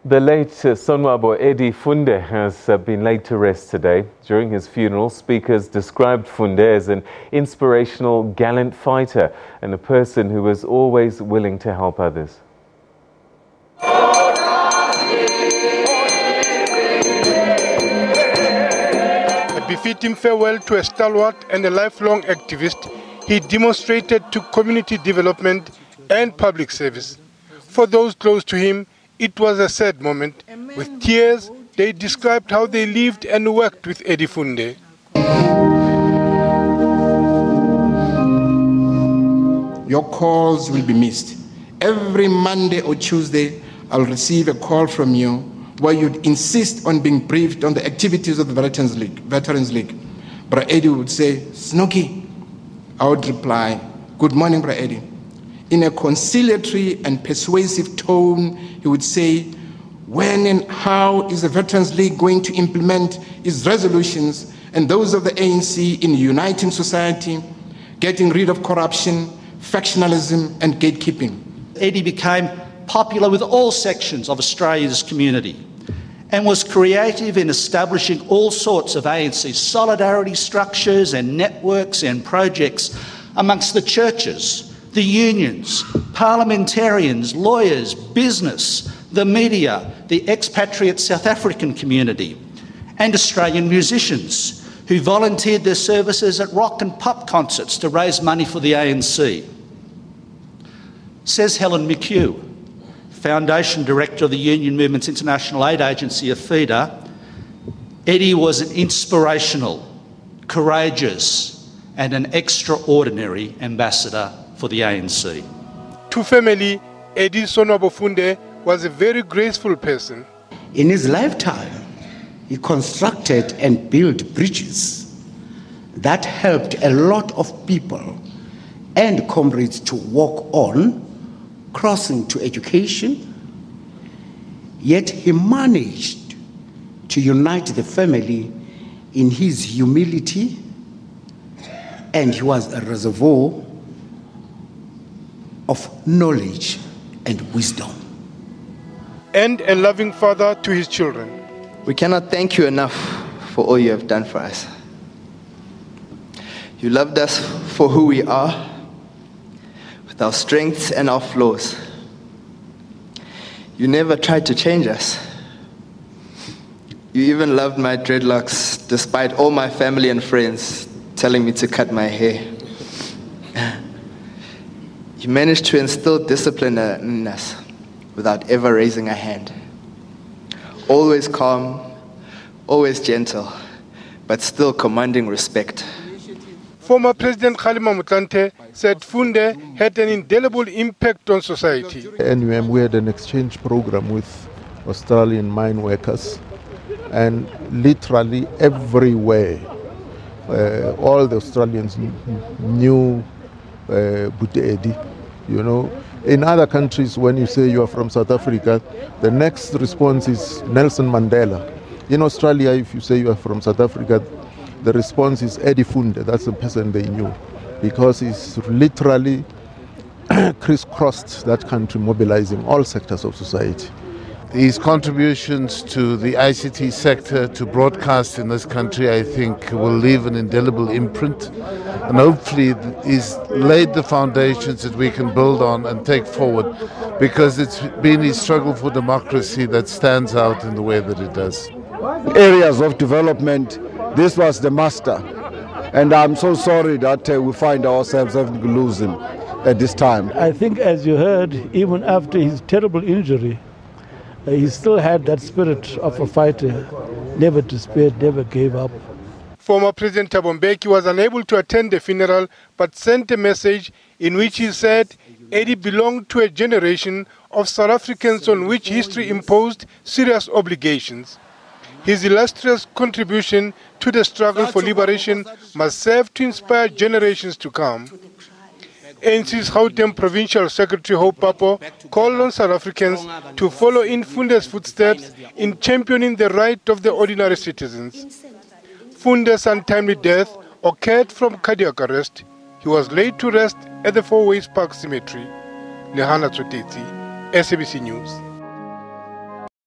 The late Sonwabo Eddie Funde has been laid to rest today. During his funeral, speakers described Funde as an inspirational, gallant fighter and a person who was always willing to help others. A befitting farewell to a stalwart and a lifelong activist, he demonstrated to community development and public service. For those close to him, it was a sad moment. With tears, they described how they lived and worked with Eddie Funde. Your calls will be missed. Every Monday or Tuesday, I'll receive a call from you where you'd insist on being briefed on the activities of the Veterans League. Bra Eddie would say, "Snooky." I would reply, "Good morning, Bra Eddie." In a conciliatory and persuasive tone, he would say, "When and how is the Veterans League going to implement its resolutions and those of the ANC in uniting society, getting rid of corruption, factionalism and gatekeeping?" Eddie became popular with all sections of Australia's community and was creative in establishing all sorts of ANC solidarity structures and networks and projects amongst the churches, the unions, parliamentarians, lawyers, business, the media, the expatriate South African community, and Australian musicians who volunteered their services at rock and pop concerts to raise money for the ANC. Says Helen McHugh, Foundation Director of the Union Movement's International Aid Agency, AFIDA, Eddie was an inspirational, courageous and an extraordinary ambassador for the ANC. To family, Eddie Sonwabo Funde was a very graceful person. In his lifetime, he constructed and built bridges that helped a lot of people and comrades to walk on, crossing to education. Yet he managed to unite the family in his humility, and he was a reservoir of knowledge and wisdom. And a loving father to his children. We cannot thank you enough for all you have done for us. You loved us for who we are, with our strengths and our flaws. You never tried to change us. You even loved my dreadlocks, despite all my family and friends telling me to cut my hair. You managed to instill discipline in us without ever raising a hand. Always calm, always gentle, but still commanding respect. Former President Kgalema Motlanthe said Funde had an indelible impact on society. And we had an exchange program with Australian mine workers, and literally everywhere, all the Australians knew Buddha Eddie. You know, in other countries, when you say you are from South Africa, the next response is Nelson Mandela. In Australia, if you say you are from South Africa, the response is Eddie Funde. That's the person they knew, because he's literally crisscrossed that country, mobilizing all sectors of society. His contributions to the ICT sector, to broadcast in this country, I think will leave an indelible imprint, and hopefully he's laid the foundations that we can build on and take forward, because it's been his struggle for democracy that stands out in the way that it does. Areas of development, this was the master, and I'm so sorry that we find ourselves having to lose him at this time. I think, as you heard, even after his terrible injury, he still had that spirit of a fighter, never despaired, never gave up. Former President Thabo Mbeki was unable to attend the funeral, but sent a message in which he said Eddie belonged to a generation of South Africans on which history imposed serious obligations. His illustrious contribution to the struggle for liberation must serve to inspire generations to come. ANC's Gauteng Provincial Secretary Hope Papo called on South Africans to follow in Funde's footsteps in championing the right of the ordinary citizens. Funde's untimely death occurred from cardiac arrest. He was laid to rest at the Four Ways Park Cemetery. Lehana Tsoteti, SABC News.